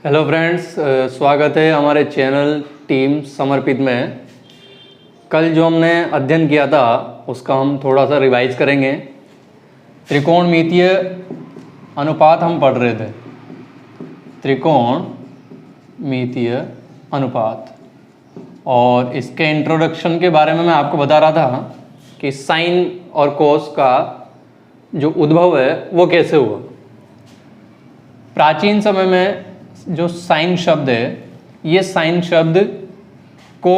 Hello friends, स्वागत है हमारे चैनल टीम समर्पित में। कल जो हमने अध्ययन किया था उसका हम थोड़ा सा रिवाइज करेंगे। त्रिकोणमितीय अनुपात हम पढ़ रहे थे। त्रिकोणमितीय अनुपात, और इसके इंट्रोडक्शन के बारे में मैं आपको बता रहा था कि साइन और कोस का जो उद्भव है वो कैसे हुआ। प्राचीन समय में जो साइन शब्द है, ये साइन शब्द को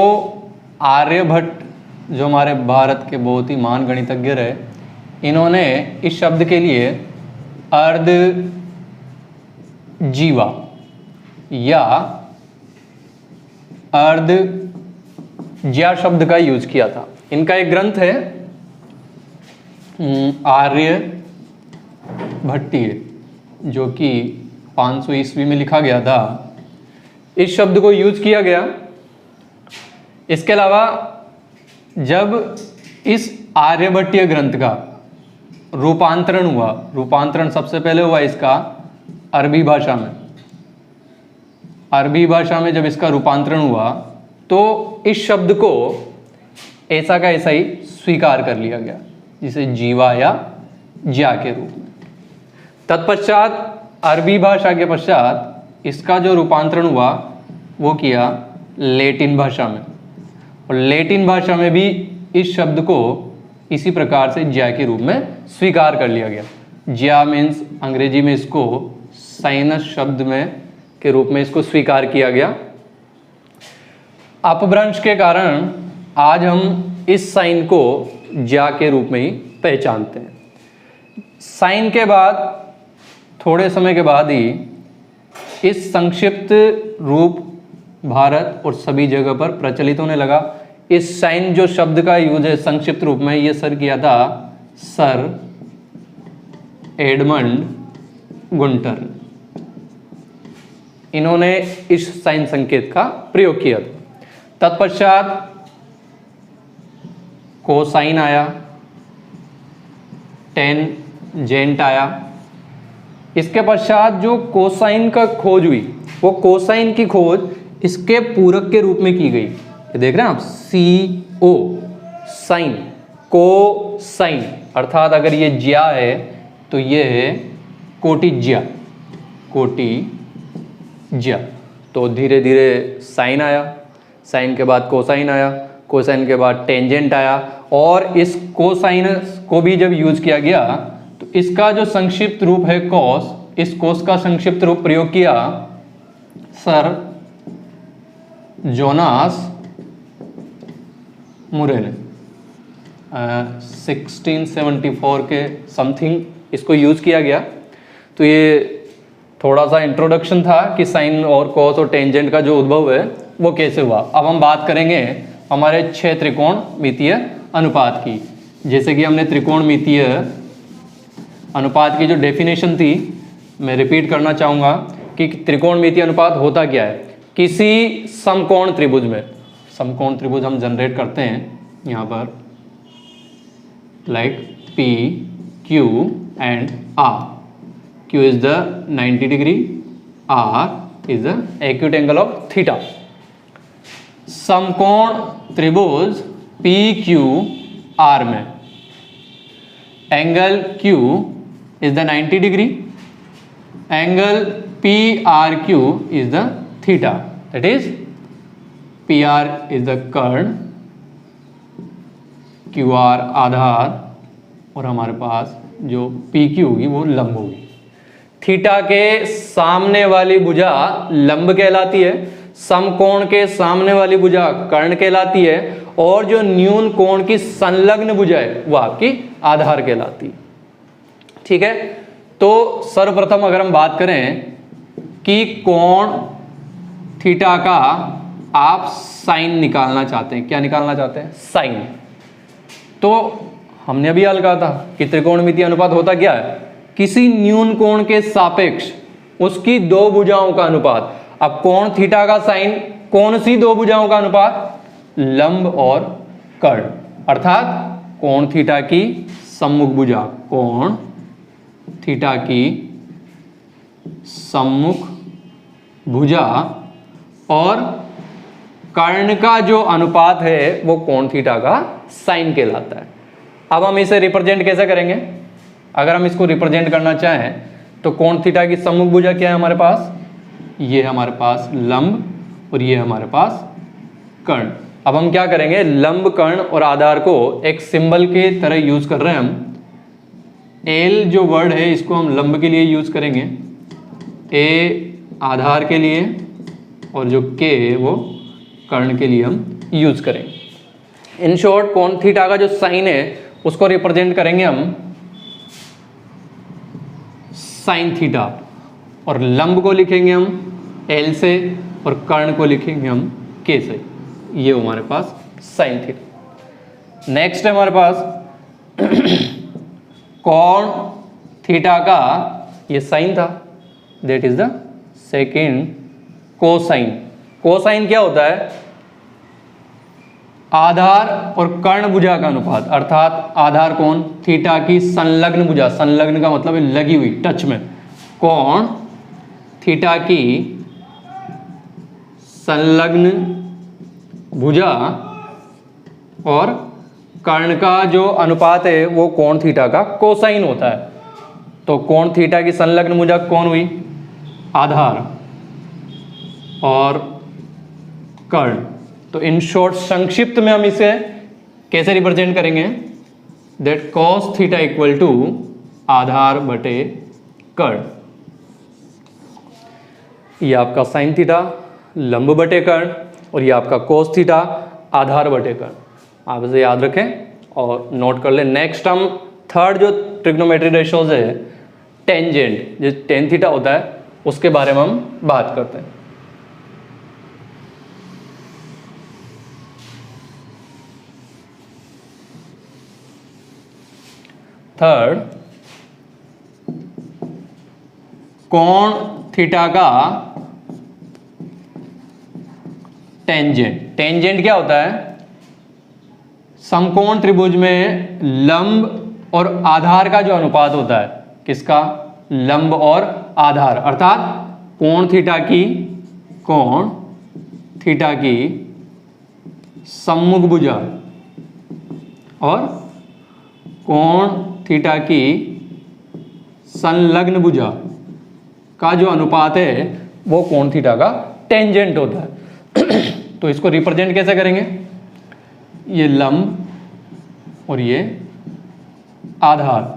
आर्यभट्ट, जो हमारे भारत के बहुत ही महान गणितज्ञ रहे, इन्होंने इस शब्द के लिए अर्धजीवा या अर्धज्या शब्द का यूज किया था। इनका एक ग्रंथ है आर्यभट्टीय, जो कि 500 ईस्वी में लिखा गया था। इस शब्द को यूज किया गया। इसके अलावा जब इस आर्यभट्टीय ग्रंथ का रूपांतरण हुआ, रूपांतरण सबसे पहले हुआ इसका अरबी भाषा में। अरबी भाषा में जब इसका रूपांतरण हुआ तो इस शब्द को ऐसा का ऐसा ही स्वीकार कर लिया गया, जिसे जीवा या ज्या के रूप में। तत्पश्चात अरबी भाषा के पश्चात इसका जो रूपांतरण हुआ वो किया लैटिन भाषा में, और लैटिन भाषा में भी इस शब्द को इसी प्रकार से ज्या के रूप में स्वीकार कर लिया गया। ज्या मीन्स अंग्रेजी में इसको साइनस शब्द में के रूप में इसको स्वीकार किया गया। अपभ्रंश के कारण आज हम इस साइन को ज्या के रूप में ही पहचानते हैं। साइन के बाद थोड़े समय के बाद ही इस संक्षिप्त रूप भारत और सभी जगह पर प्रचलित होने लगा। इस साइन जो शब्द का यूज है संक्षिप्त रूप में, ये सर किया था सर एडमंड गुंटर। इन्होंने इस साइन संकेत का प्रयोग किया था। तत्पश्चात कोसाइन आया, टेंजेंट आया। इसके पश्चात जो कोसाइन का खोज हुई, वो कोसाइन की खोज इसके पूरक के रूप में की गई। ये देख रहे हैं आप, CO साइन, कोसाइन, अर्थात अगर ये ज्या है तो ये है कोटिज्या, कोटिज्या। तो धीरे धीरे साइन आया, साइन के बाद कोसाइन आया, कोसाइन के बाद टेंजेंट आया, और इस कोसाइन को भी जब यूज किया गया तो इसका जो संक्षिप्त रूप है कोस, इस कोस का संक्षिप्त रूप प्रयोग किया सर जोनास मुरे ने 1674 के समथिंग इसको यूज किया गया। तो ये थोड़ा सा इंट्रोडक्शन था कि साइन और कोस और टेंजेंट का जो उद्भव है वो कैसे हुआ। अब हम बात करेंगे हमारे 6 त्रिकोणमितीय अनुपात की। जैसे कि हमने त्रिकोणमितीय अनुपात की जो डेफिनेशन थी, मैं रिपीट करना चाहूँगा कि त्रिकोणमितीय अनुपात होता क्या है। किसी समकोण त्रिभुज में, समकोण त्रिभुज हम जनरेट करते हैं यहाँ पर, like P, Q and R. Q is the 90 degree, R is the acute angle of theta. समकोण त्रिभुज PQR में angle Q is the 90 degree, angle PRQ is the theta, that is PR is the कर्ण, QR Aadhaar, और हमारे पास जो PQ होगी वो लंब होगी। थीटा के सामने वाली भुजा लंब कहलाती है, समकोण के सामने वाली भुजा कर्ण कहलाती है, और जो न्यून कोण की संलग्न भुजा है वो आपकी आधार कहलाती है। ठीक है, तो सर्वप्रथम अगर हम बात करें कि कोण थीटा का आप साइन निकालना चाहते हैं, क्या निकालना चाहते हैं? साइन। तो हमने अभी हल कहा था कि त्रिकोणमितीय अनुपात होता क्या है? किसी न्यून कोण के सापेक्ष उसकी दो भुजाओं का अनुपात। अब कोण थीटा का साइन कौन सी दो भुजाओं का अनुपात? लंब और कर्ण, अर्थात कोण थीटा की सम्मुख भुजा, कोण थीटा की सम्मुख भुजा और कर्ण का जो अनुपात है वो कोण थीटा का साइन कहलाता है। अब हम इसे रिप्रेजेंट कैसे करेंगे? अगर हम इसको रिप्रेजेंट करना चाहें तो कोण थीटा की सम्मुख भुजा क्या है हमारे पास? ये हमारे पास लंब और ये हमारे पास कर्ण। अब हम क्या करेंगे, लंब, कर्ण और आधार को एक सिंबल के तरह यूज कर रहे हैं हम। एल जो वर्ड है इसको हम लंब के लिए यूज करेंगे, ए आधार के लिए और जो के है वो कर्ण के लिए हम यूज करेंगे। इन शॉर्ट कोण थीटा का जो साइन है उसको रिप्रेजेंट करेंगे हम साइन थीटा, और लंब को लिखेंगे हम एल से और कर्ण को लिखेंगे हम के से। ये हमारे पास साइन थीटा। नेक्स्ट है हमारे पास कोण थीटा का ये साइन था, that is the second cosine. Cosine क्या होता है? आधार और कर्ण भुजा का अनुपात, अर्थात आधार कोण थीटा की संलग्न भुजा, संलग्न का मतलब है लगी हुई, टच में, कोण थीटा की संलग्न भुजा और कर्ण का जो अनुपात है वो कोण थीटा का कोसाइन होता है। तो कोण थीटा की संलग्न भुजा कौन हुई? आधार और कर्ण। तो इन शॉर्ट संक्षिप्त में हम इसे कैसे रिप्रेजेंट करेंगे? That cos theta equal to आधार बटे कर्ण। ये आपका साइन थीटा लंब बटे कर्ण और ये आपका कोस थीटा आधार बटे कर्ण। आप इसे याद रखें और नोट कर लें। नेक्स्ट हम थर्ड जो ट्रिग्नोमेट्री रेशियोज है, टेंजेंट, जो टेन थीटा होता है उसके बारे में हम बात करते हैं। थर्ड, कोण थीटा का टेंजेंट। टेंजेंट क्या होता है? समकोण त्रिभुज में लंब और आधार का जो अनुपात होता है, किसका? लंब और आधार, अर्थात कोण थीटा की सम्मुख भुजा और कोण थीटा की संलग्न भुजा का जो अनुपात है वो कोण थीटा का टेंजेंट होता है। तो इसको रिप्रेजेंट कैसे करेंगे? ये लंब और ये आधार।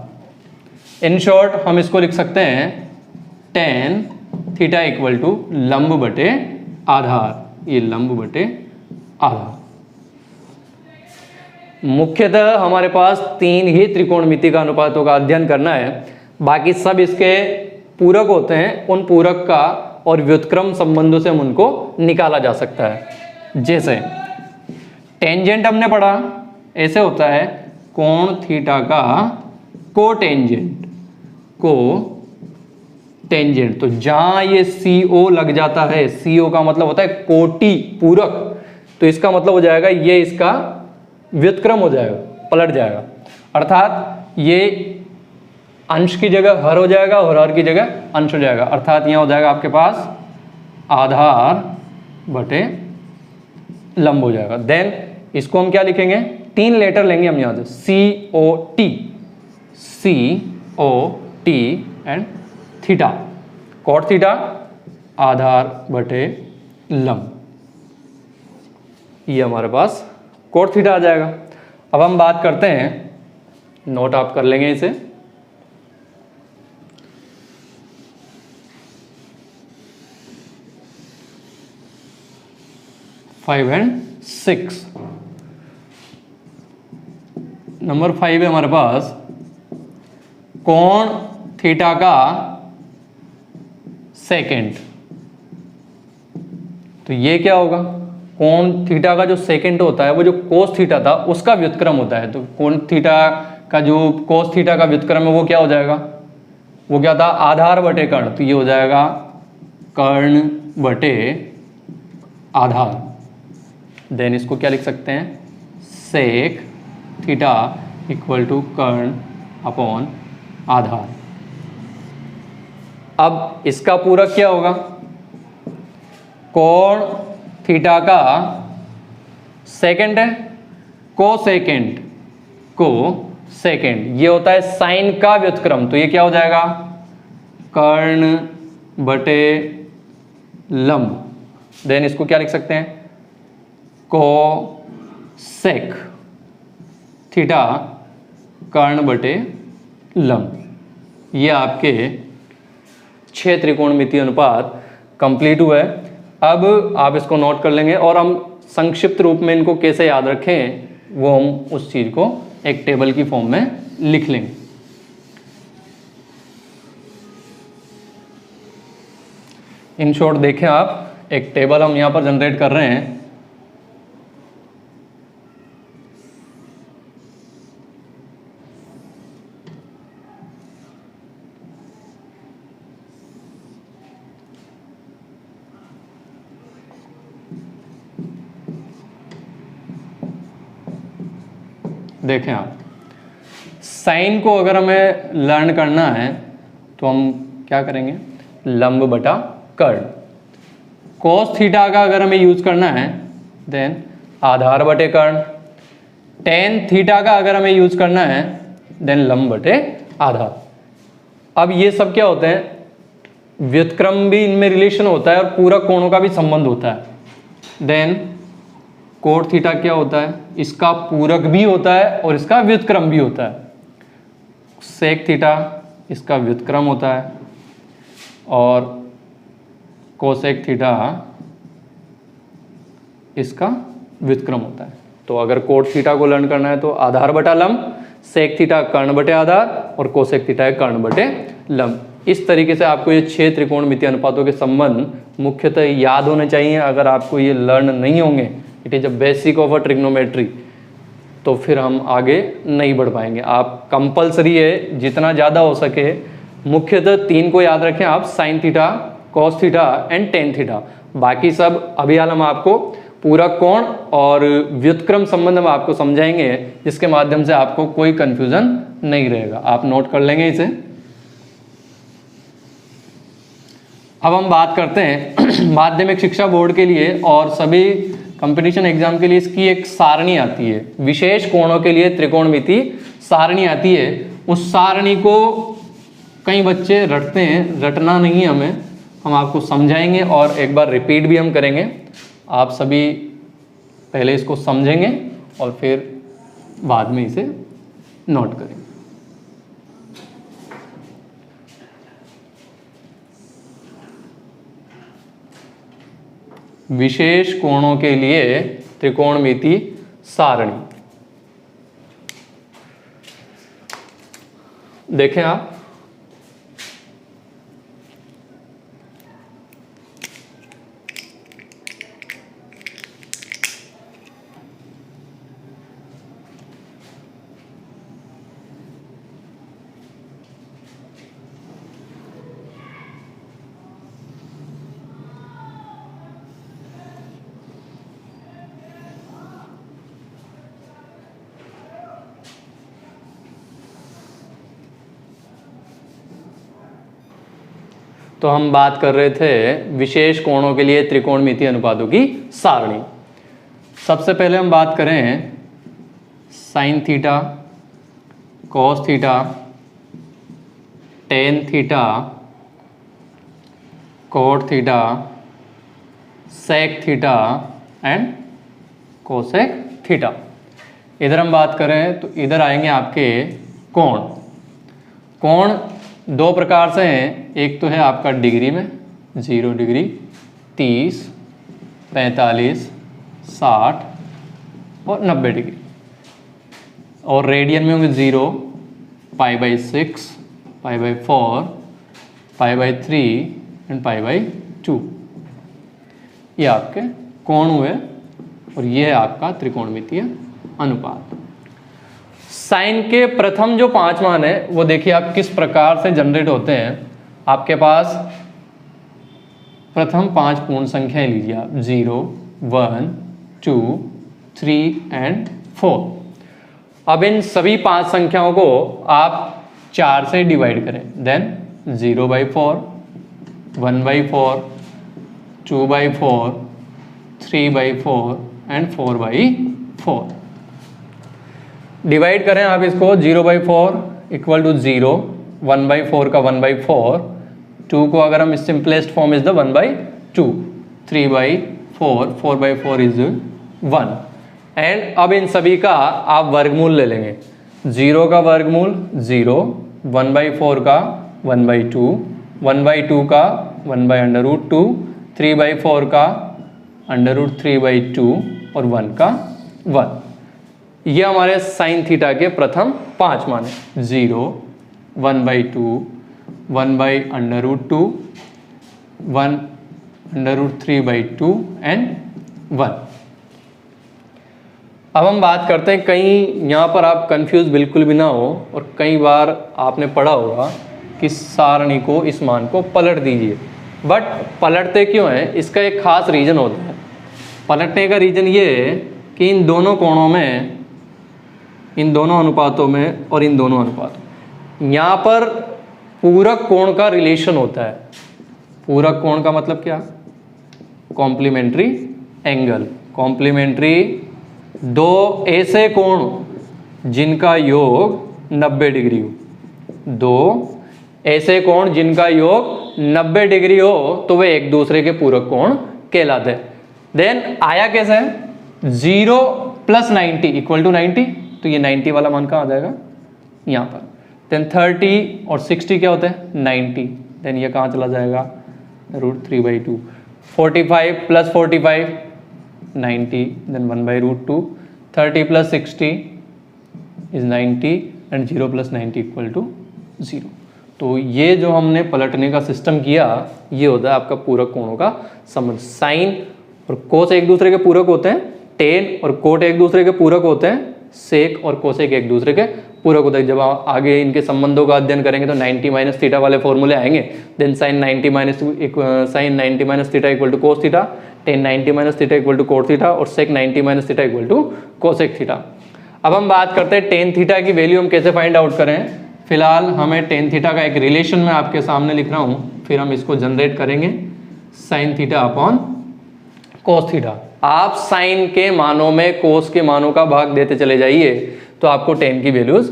इन शॉर्ट हम इसको लिख सकते हैं टेन थीटा इक्वल टू लंब बटे आधार। ये लंब बटे आधार। मुख्यतः हमारे पास तीन ही त्रिकोणमिति का अनुपातों का अध्ययन करना है, बाकी सब इसके पूरक होते हैं। उन पूरक का और व्युत्क्रम संबंधों से हम उनको निकाला जा सकता है। जैसे टेंजेंट हमने पढ़ा, ऐसे होता है कोण थीटा का कोटेंजेंट। कोटेंजेंट, तो जहां ये CO लग जाता है, CO का मतलब होता है कोटि, पूरक, तो इसका मतलब हो जाएगा ये इसका व्युत्क्रम हो जाएगा, पलट जाएगा। अर्थात ये अंश की जगह हर हो जाएगा और हर की जगह अंश हो जाएगा। अर्थात यहाँ हो जाएगा आपके पास आधार बटे लंब हो जाएगा। देन इसको हम क्या लिखेंगे? तीन लेटर लेंगे हम यहाँ से, COT and theta. Cot theta आधार बटे लंब, ये हमारे पास कोट थीटा आ जाएगा। अब हम बात करते हैं, नोट आप कर लेंगे इसे, फाइव एंड सिक्स। नंबर 5 है हमारे पास कोण थीटा का सेकेंड। तो ये क्या होगा? कोण थीटा का जो सेकेंड होता है वो जो कोस थीटा था उसका व्युत्क्रम होता है। तो कोण थीटा का जो कोस थीटा का व्युत्क्रम है वो क्या हो जाएगा? वो क्या था? आधार बटे कर्ण। तो ये हो जाएगा कर्ण बटे आधार। देन इसको क्या लिख सकते हैं? सेक थीटा इक्वल टू कर्ण अपॉन आधार। अब इसका पूरक क्या होगा? कोण थीटा का सेकेंड है, कोसेकेंड ये होता है साइन का व्युत्क्रम, तो ये क्या हो जाएगा, कर्ण बटे लंब। देन इसको क्या लिख सकते हैं, कोसेक थीटा कर्ण बटे लंब। ये आपके 6 त्रिकोणमितीय अनुपात कंप्लीट हुआ है। अब आप इसको नोट कर लेंगे और हम संक्षिप्त रूप में इनको कैसे याद रखें वो हम उस चीज को एक टेबल की फॉर्म में लिख लेंगे। इन शॉर्ट देखें आप, एक टेबल हम यहां पर जनरेट कर रहे हैं। देखें आप, साइन को अगर हमें लर्न करना है तो हम क्या करेंगे, लंब बटा कर्ण। कोस थीटा का अगर हमें यूज करना है देन आधार बटे कर्ण। टेन थीटा का अगर हमें यूज करना है देन लंब बटे आधार। अब ये सब क्या होते हैं, व्युत्क्रम भी इनमें रिलेशन होता है और पूरा कोणों का भी संबंध होता है। देन कोट थीटा क्या होता है, इसका पूरक भी होता है और इसका व्युत्क्रम भी होता है। सेक थीटा इसका व्युत्क्रम होता है और कोसेक थीटा इसका व्युत्क्रम होता है। तो अगर कोट थीटा को लर्न करना है तो आधार बटा लंब, सेक थीटा कर्ण बटे आधार और कोसेक थीटा है कर्ण बटे लंब। इस तरीके से आपको ये 6 त्रिकोणमितीय अनुपातों के संबंध मुख्यतः याद होने चाहिए। अगर आपको ये लर्न नहीं होंगे, it is a basic of a trigonometry, तो फिर हम आगे नहीं बढ़ पाएंगे। आप कंपलसरी है जितना ज़्यादा हो सके मुख्यतः 3 को याद रखें आप, sign theta, cos theta and tan theta. बाकी सब अभी हाल हम आपको पूरा कोण और व्युत्क्रम संबंध हम आपको समझाएंगे, जिसके माध्यम से आपको कोई कंफ्यूजन नहीं रहेगा। आप नोट कर लेंगे इसे। अब हम बात करते हैं माध्यमिक शिक्षा बोर्ड के लिए और सभी कंपटीशन एग्जाम के लिए इसकी एक सारणी आती है, विशेष कोणों के लिए त्रिकोणमिति सारणी आती है। उस सारणी को कई बच्चे रटते हैं, रटना नहीं है हमें, हम आपको समझाएंगे और एक बार रिपीट भी हम करेंगे। आप सभी पहले इसको समझेंगे और फिर बाद में इसे नोट करेंगे। विशेष कोणों के लिए त्रिकोणमिति सारणी। देखें आप, तो हम बात कर रहे थे विशेष कोणों के लिए त्रिकोणमितीय अनुपातों की सारणी। सबसे पहले हम बात करें sine theta, cos theta, tan theta, cot theta, sec theta and cosec theta. इधर हम बात करें तो इधर आएंगे आपके कोण। कोण 2 प्रकार से हैं, एक तो है आपका डिग्री में 0 डिग्री, 30, 45, 60 और 90 डिग्री, और रेडियन में होंगे 0, π/6, π/4, π/3 एंड π/2। ये आपके कोण हुए और ये है आपका त्रिकोणमितीय अनुपात। साइन के प्रथम जो 5 मान है वो देखिए आप किस प्रकार से जनरेट होते हैं। आपके पास प्रथम 5 पूर्ण संख्याएं लीजिए आप, 0, 1, 2, 3 एंड 4। अब इन सभी 5 संख्याओं को आप 4 से डिवाइड करें, देन 0/4, 1/4, 2/4, 3/4 एंड 4/4। डिवाइड करें आप इसको, 0/4 इक्वल टू 0, 1/4 का 1/4, 2 को अगर हम simplest form is the 1/2, 3/4, 4/4 is 1। And अब इन सभी का आप वर्गमूल ले लेंगे। 0 का वर्गमूल 0, 1/4 का 1/2, 1/2 का 1/√2, 3/4 का √3/2 और 1 का 1। ये हमारे साइन थीटा के प्रथम 5 मान है। 0, 1/2, 1/√2, 1√3/2 एंड 1। अब हम बात करते हैं, कहीं यहाँ पर आप कंफ्यूज बिल्कुल भी ना हो, और कई बार आपने पढ़ा होगा कि सारणी को, इस मान को पलट दीजिए, बट पलटते क्यों हैं, इसका एक खास रीज़न होता है। पलटने का रीज़न ये है कि इन दोनों कोणों में, इन दोनों अनुपातों में और इन दोनों अनुपातों, यहाँ पर पूरक कोण का रिलेशन होता है। पूरक कोण का मतलब क्या? Complementary angle. कॉम्प्लीमेंट्री दो ऐसे कोण जिनका योग 90 डिग्री हो, दो ऐसे कोण जिनका योग 90 डिग्री हो तो वे एक दूसरे के पूरक कोण कहलाते हैं। देन आया कैसे है? 0 + 90 इक्वल टू 90, तो ये 90 वाला मान कहाँ आ जाएगा? यहाँ पर। देन 30 और 60 क्या होते हैं? 90। देन ये कहाँ चला जाएगा? √3/2। 45 + 45 90, then 1/√2। 30 + 60 is 90 and 0 + 90 equal to 0। तो ये जो हमने पलटने का सिस्टम किया, ये होता है आपका पूरक कोणों का संबंध। साइन और कोस एक दूसरे के पूरक होते हैं, टेन और कोट एक दूसरे के पूरक होते हैं, सेक और कोसेक एक दूसरे के पूरक होते हैं। जब आप आगे इनके संबंधों का अध्ययन करेंगे तो 90 - थीटा वाले फॉर्मूले आएंगे। Then sine 90 - theta equal to cos theta, tan 90 - theta equal to cot theta और sec 90 - theta equal to cosec theta. अब हम बात करते हैं टेन थीटा की वैल्यू हम कैसे फाइंड आउट करें। फिलहाल हमें टेन थीटा का एक रिलेशन मैं आपके सामने लिख रहा हूँ, फिर हम इसको जनरेट करेंगे। Sine theta upon cos theta. आप साइन के मानों में कोस के मानों का भाग देते चले जाइए तो आपको टेन की वैल्यूज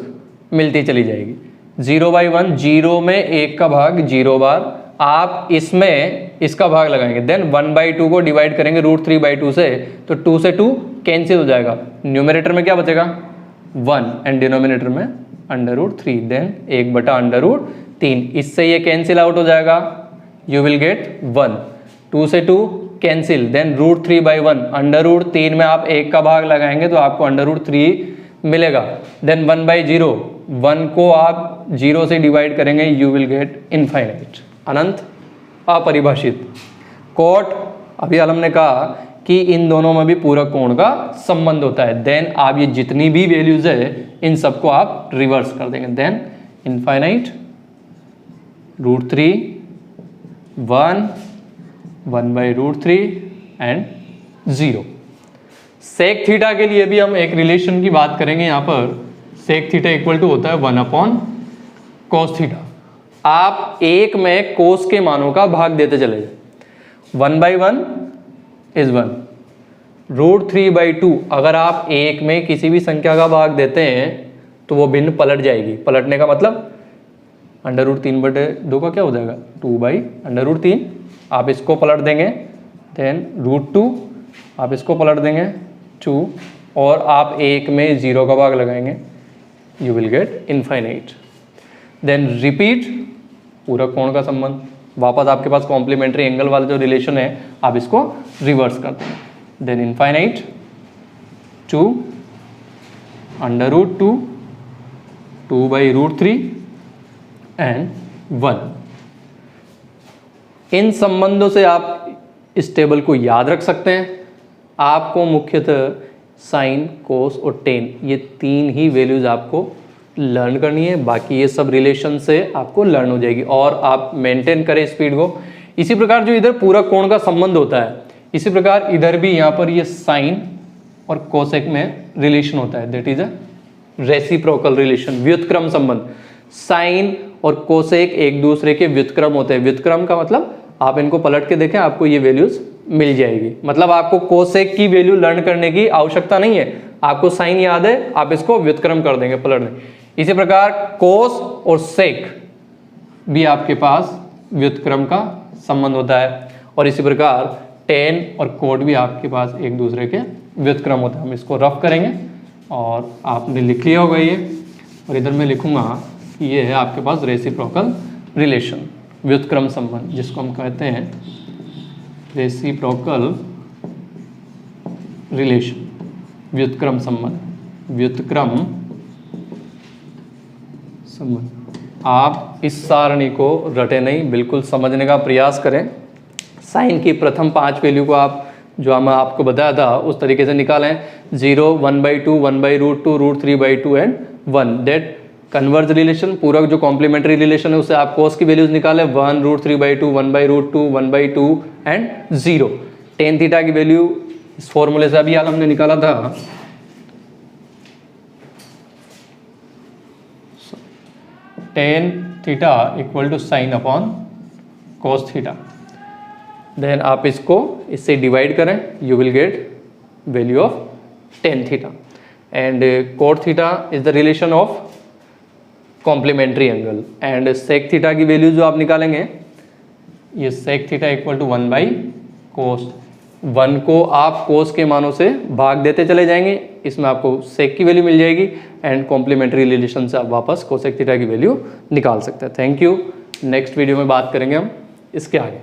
मिलती चली जाएगी। 0/1, 0 में 1 का भाग 0 बार, आप इसमें इसका भाग लगाएंगे। देन 1/2 को डिवाइड करेंगे √3/2 से, तो 2 से 2 कैंसिल हो जाएगा। न्यूमरेटर में क्या बचेगा? 1 एंड डिनोमिनेटर में √3। देन 1/√3, इससे ये कैंसिल आउट हो जाएगा। You will gate 1। 2 से 2 कैंसिल, देन √3/1, √3 में आप 1 का भाग लगाएंगे तो आपको √3 मिलेगा। देन 1/0, 1 को आप 0 से डिवाइड करेंगे, यू विल गेट इनफाइनाइट, अनंत, अपरिभाषित। कोट, अभी हमने कहा कि इन दोनों में भी पूरक कोण का संबंध होता है। देन आप ये जितनी भी वैल्यूज है इन सबको आप रिवर्स कर देंगे। Then infinite, √3, 1, 1/√3 and 0। Sec theta के लिए भी हम एक रिलेशन की बात करेंगे। यहाँ पर सेक थीटा इक्वल टू होता है 1/cos थीटा। आप एक में कोस के मानों का भाग देते चले जाए। 1/1 इज 1, √3/2 अगर आप एक में किसी भी संख्या का भाग देते हैं तो वो भिन्न पलट जाएगी। पलटने का मतलब √3/2 का क्या हो जाएगा? 2/√3। आप इसको पलट देंगे, देन √2 आप इसको पलट देंगे 2, और आप एक में 0 का भाग लगाएंगे, you will get infinite. Then repeat, पूरक कोण का संबंध, वापस आपके पास कॉम्प्लीमेंट्री एंगल वाला जो रिलेशन है आप इसको रिवर्स कर देंगे। Then infinite, 2 √2, 2/√3 and 1। इन संबंधों से आप इस टेबल को याद रख सकते हैं। आपको मुख्यतः साइन, कोस और टेन, ये तीन ही वैल्यूज आपको लर्न करनी है। बाकी ये सब रिलेशन से आपको लर्न हो जाएगी और आप मेंटेन करें स्पीड को। इसी प्रकार जो इधर पूरक कोण का संबंध होता है, इसी प्रकार इधर भी यहाँ पर ये साइन और कोसेक में रिलेशन होता है, that is a reciprocal relation, व्युत्क्रम संबंध। साइन और कोसेक एक दूसरे के व्युत्क्रम होते हैं। व्युत्क्रम का मतलब आप इनको पलट के देखें, आपको ये वैल्यूज मिल जाएगी। मतलब आपको कोसेक की वैल्यू लर्न करने की आवश्यकता नहीं है, आपको साइन याद है, आप इसको व्युत्क्रम कर देंगे, पलट देंगे। इसी प्रकार कोस और सेक भी आपके पास व्युत्क्रम का संबंध होता है, और इसी प्रकार टेन और कोट भी आपके पास एक दूसरे के व्युत्क्रम होता है। हम इसको रफ करेंगे और आपने लिख लिया होगा ये, और इधर मैं लिखूंगा कि ये है आपके पास रेसिप्रोकल रिलेशन, व्युत्क्रम संबंध, जिसको हम कहते हैं रेसिप्रोकल रिलेशन, व्युत्क्रम संबंध, व्युत्क्रम संबंध। आप इस सारणी को रटे नहीं, बिल्कुल समझने का प्रयास करें। साइन की प्रथम 5 वैल्यू को आप जो हम आपको बताया था उस तरीके से निकालें, 0, 1/2, 1/√2, √3/2 एंड 1, दैट कन्वर्ज रिलेशन। पूरा जो कॉम्प्लीमेंट्री रिलेशन है उससे आप कोस की वैल्यूज निकालें, 1, √3/2, 1/√2, 1/2 एंड 0। टेन थीटा की वैल्यू इस फॉर्मूले से अभी हाल हमने निकाला था, tan theta equal to sine upon cos theta. Then आप इसको इससे डिवाइड करें, you will get value of tan theta. And cot theta is the relation of complementary angle, and sec theta की वैल्यू जो आप निकालेंगे, ये सेक थीटा इक्वल टू 1/cos। 1 को आप कोस के मानों से भाग देते चले जाएंगे, इसमें आपको सेक की वैल्यू मिल जाएगी, एंड कॉम्प्लीमेंट्री रिलेशन से आप वापस कोसेक थीटा की वैल्यू निकाल सकते हैं। Thank you. नेक्स्ट वीडियो में बात करेंगे हम इसके आगे।